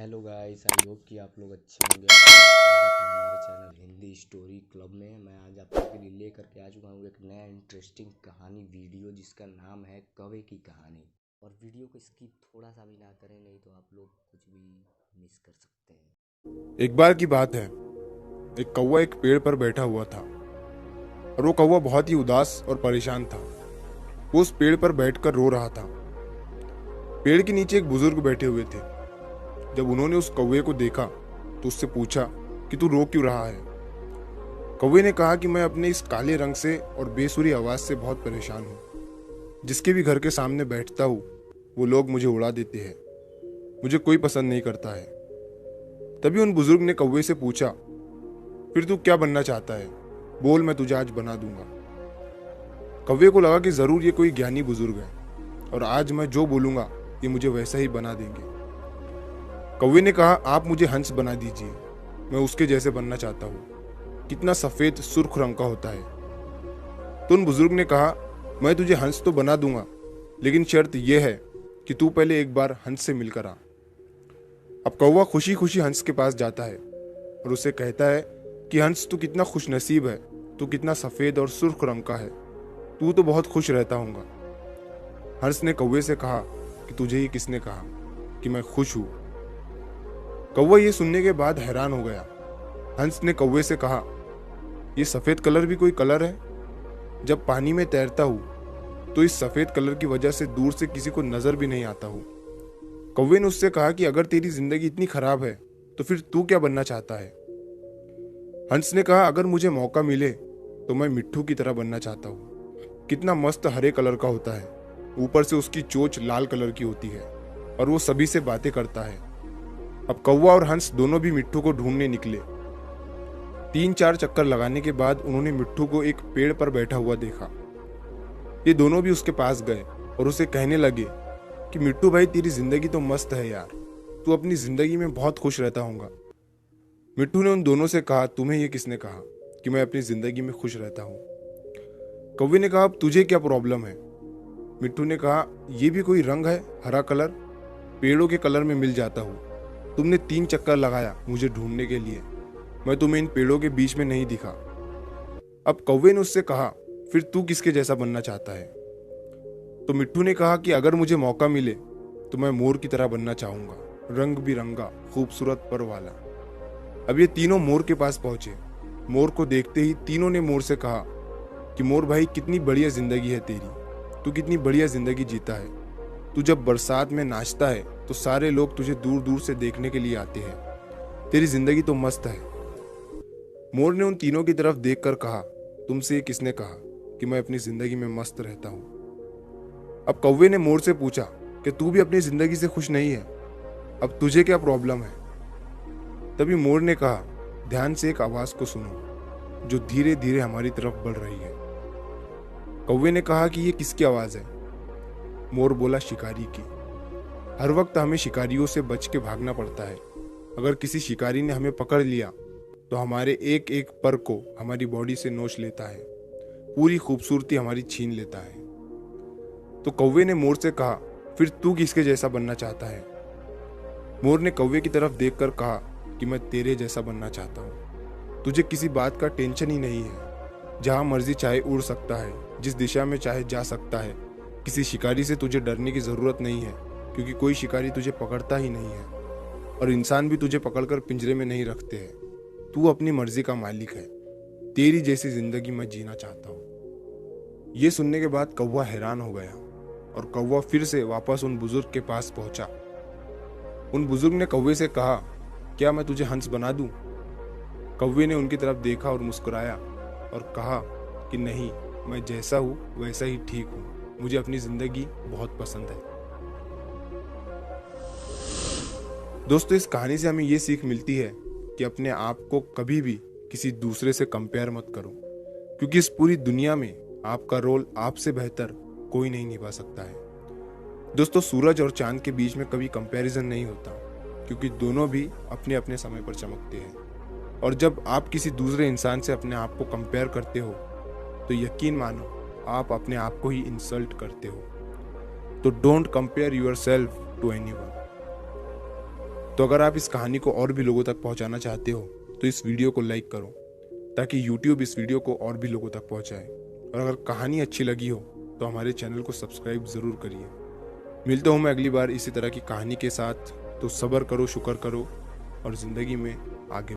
Hello guys, I hope कि आप लोग अच्छे होंगे। आपका स्वागत है हमारे चैनल हिंदी स्टोरी क्लब में। मैं आज आप लोगों के लिए लेकर के आ चुका हूँ एक नया इंटरेस्टिंग कहानी वीडियो, जिसका नाम है कौवे की कहानी। और वीडियो को स्किप थोड़ा सा भी ना करें, नहीं तो आप लोग कुछ भी मिस कर सकते हैं। एक बार की बात है। एक कौवा एक पेड़ पर बैठा हुआ था और वो कौवा बहुत ही उदास और परेशान था। वो उस पेड़ पर बैठकर रो रहा था। पेड़ के नीचे एक बुजुर्ग बैठे हुए थे। जब उन्होंने उस कौवे को देखा तो उससे पूछा कि तू रो क्यों रहा है। कौवे ने कहा कि मैं अपने इस काले रंग से और बेसुरी आवाज से बहुत परेशान हूँ। जिसके भी घर के सामने बैठता हूँ वो लोग मुझे उड़ा देते हैं। मुझे कोई पसंद नहीं करता है। तभी उन बुजुर्ग ने कौवे से पूछा, फिर तू क्या बनना चाहता है? बोल, मैं तुझे आज बना दूंगा। कौवे को लगा कि जरूर ये कोई ज्ञानी बुजुर्ग है और आज मैं जो बोलूंगा ये मुझे वैसा ही बना देंगे। कौवे ने कहा, आप मुझे हंस बना दीजिए, मैं उसके जैसे बनना चाहता हूँ। कितना सफेद सुर्ख रंग का होता है। तो उन बुजुर्ग ने कहा, मैं तुझे हंस तो बना दूंगा, लेकिन शर्त यह है कि तू पहले एक बार हंस से मिलकर आ। अब कौवा खुशी खुशी हंस के पास जाता है और उसे कहता है कि हंस, तू कितना खुश नसीब है, तू कितना सफेद और सुर्ख रंग का है, तू तो बहुत खुश रहता होगा। हंस ने कौवे से कहा कि तुझे ये किसने कहा कि मैं खुश हूं? कौवा ये सुनने के बाद हैरान हो गया। हंस ने कौवे से कहा, ये सफेद कलर भी कोई कलर है? जब पानी में तैरता हूं तो इस सफेद कलर की वजह से दूर से किसी को नजर भी नहीं आता हूं। कौवे ने उससे कहा कि अगर तेरी जिंदगी इतनी खराब है तो फिर तू क्या बनना चाहता है? हंस ने कहा, अगर मुझे मौका मिले तो मैं मिट्ठू की तरह बनना चाहता हूँ। कितना मस्त हरे कलर का होता है, ऊपर से उसकी चोंच लाल कलर की होती है और वो सभी से बातें करता है। अब कौवा और हंस दोनों भी मिट्ठू को ढूंढने निकले। 3-4 चक्कर लगाने के बाद उन्होंने मिट्ठू को एक पेड़ पर बैठा हुआ देखा। ये दोनों भी उसके पास गए और उसे कहने लगे कि मिट्ठू भाई, तेरी जिंदगी तो मस्त है यार, तू अपनी जिंदगी में बहुत खुश रहता होगा। मिट्ठू ने उन दोनों से कहा, तुम्हें ये किसने कहा कि मैं अपनी जिंदगी में खुश रहता हूँ? कौवे ने कहा, अब तुझे क्या प्रॉब्लम है? मिट्ठू ने कहा, ये भी कोई रंग है, हरा कलर? पेड़ों के कलर में मिल जाता हूँ। तुमने 3 चक्कर लगाया मुझे ढूंढने के लिए, मैं तुम्हें इन पेड़ों के बीच में नहीं दिखा। अब कौवे ने उससे कहा, फिर तू किसके जैसा बनना चाहता है? तो मिट्ठू ने कहा कि अगर मुझे मौका मिले तो मैं मोर की तरह बनना चाहूंगा, रंग बिरंगा खूबसूरत पर वाला। अब ये तीनों मोर के पास पहुंचे। मोर को देखते ही तीनों ने मोर से कहा कि मोर भाई, कितनी बढ़िया जिंदगी है तेरी, तू कितनी बढ़िया जिंदगी जीता है। तू जब बरसात में नाचता है तो सारे लोग तुझे दूर दूर से देखने के लिए आते हैं। तेरी जिंदगी तो मस्त है। मोर ने उन तीनों की तरफ देखकर कहा, तुमसे ये किसने कहा कि मैं अपनी जिंदगी में मस्त रहता हूँ? अब कौवे ने मोर से पूछा कि तू भी अपनी जिंदगी से खुश नहीं है? अब तुझे क्या प्रॉब्लम है? तभी मोर ने कहा, ध्यान से एक आवाज को सुनो जो धीरे धीरे हमारी तरफ बढ़ रही है। कौवे ने कहा कि ये किसकी आवाज है? मोर बोला, शिकारी की। हर वक्त हमें शिकारियों से बच के भागना पड़ता है। अगर किसी शिकारी ने हमें पकड़ लिया तो हमारे एक एक पर को हमारी बॉडी से नोच लेता है, पूरी खूबसूरती हमारी छीन लेता है। तो कौवे ने मोर से कहा, फिर तू किसके जैसा बनना चाहता है? मोर ने कौवे की तरफ देखकर कहा कि मैं तेरे जैसा बनना चाहता हूँ। तुझे किसी बात का टेंशन ही नहीं है, जहां मर्जी चाहे उड़ सकता है, जिस दिशा में चाहे जा सकता है। किसी शिकारी से तुझे डरने की जरूरत नहीं है, क्योंकि कोई शिकारी तुझे पकड़ता ही नहीं है और इंसान भी तुझे पकड़कर पिंजरे में नहीं रखते हैं। तू अपनी मर्जी का मालिक है। तेरी जैसी जिंदगी मैं जीना चाहता हूँ। ये सुनने के बाद कौवा हैरान हो गया और कौवा फिर से वापस उन बुजुर्ग के पास पहुंचा। उन बुजुर्ग ने कौवे से कहा, क्या मैं तुझे हंस बना दूं? कौवे ने उनकी तरफ देखा और मुस्कुराया और कहा कि नहीं, मैं जैसा हूं वैसा ही ठीक हूं। मुझे अपनी जिंदगी बहुत पसंद है। दोस्तों, इस कहानी से हमें ये सीख मिलती है कि अपने आप को कभी भी किसी दूसरे से कंपेयर मत करो, क्योंकि इस पूरी दुनिया में आपका रोल आपसे बेहतर कोई नहीं निभा सकता है। दोस्तों, सूरज और चांद के बीच में कभी कंपैरिजन नहीं होता, क्योंकि दोनों भी अपने अपने समय पर चमकते हैं। और जब आप किसी दूसरे इंसान से अपने आप को कंपेयर करते हो तो यकीन मानो आप अपने आप को ही इंसल्ट करते हो। तो don't compare your yourself to. Anyone अगर आप इस कहानी को और भी लोगों तक पहुंचाना चाहते हो तो इस वीडियो को लाइक करो, ताकि YouTube इस वीडियो को और भी लोगों तक पहुंचाए। और अगर कहानी अच्छी लगी हो तो हमारे चैनल को सब्सक्राइब ज़रूर करिए। मिलता हूँ मैं अगली बार इसी तरह की कहानी के साथ। तो सब्र करो, शुक्र करो और ज़िंदगी में आगे